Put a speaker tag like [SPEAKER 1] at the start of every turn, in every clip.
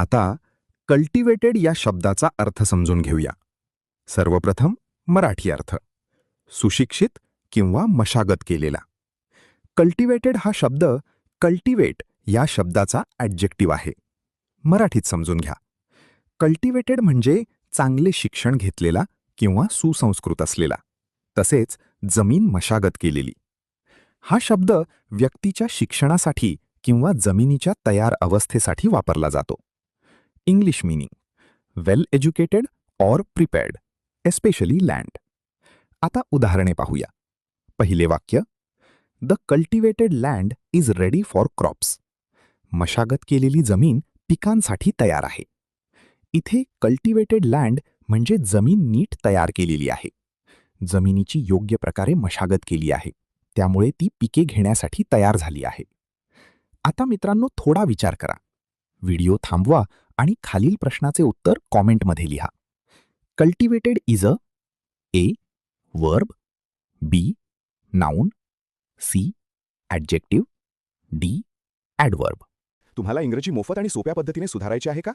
[SPEAKER 1] आता कल्टिवेटेड या शब्दाचा अर्थ समजून घेऊया. सर्वप्रथम मराठी अर्थ. सुशिक्षित किंवा मशागत केलेला. कल्टिवेटेड हा शब्द कल्टिवेट या शब्दाचा ॲडजेक्टिव्ह आहे. मराठीत समजून घ्या. कल्टिवेटेड म्हणजे चांगले शिक्षण घेतलेला किंवा सुसंस्कृत असलेला, तसेच जमीन मशागत केलेली. हा शब्द व्यक्तीच्या शिक्षणासाठी किंवा जमिनीच्या तयार अवस्थेसाठी वापरला जातो. English meaning well educated or prepared, especially land. आता उदाहरणे पाहूया. पहिले वाक्य, the cultivated land is ready for crops. मशागत केलेली जमीन पिकांसाठी तयार आहे. इथे कल्टिवेटेड लँड म्हणजे जमीन नीट तयार केलेली आहे. जमिनीची योग्य प्रकारे मशागत केली आहे, त्यामुळे ती पिके घेण्यासाठी तयार झाली आहे. आता मित्रांनो, थोडा विचार करा. व्हिडिओ थांबवा आणि खालील प्रश्नाचे उत्तर कॉमेंटमध्ये लिहा. Cultivated is a verb, B noun, C adjective, D adverb.
[SPEAKER 2] तुम्हाला इंग्रजी मोफत आणि सोप्या पद्धतीने सुधारायचे आहे का?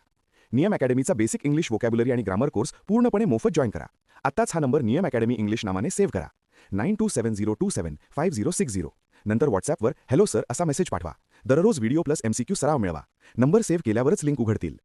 [SPEAKER 2] नियम अकॅडमीचा बेसिक इंग्लिश व्होकॅब्युलरी आणि ग्रामर कोर्स पूर्णपणे मोफत जॉईन करा. आत्ताच हा नंबर नियम अकॅडमी इंग्लिश नावाने सेव्ह करा. 9270275060. नंतर व्हॉट्सॲपवर हॅलो सर असा मेसेज पाठवा. दररोज व्हिडिओ प्लस MCQ सराव मिळवा. नंबर सेव्ह केल्यावरच लिंक उघडतील.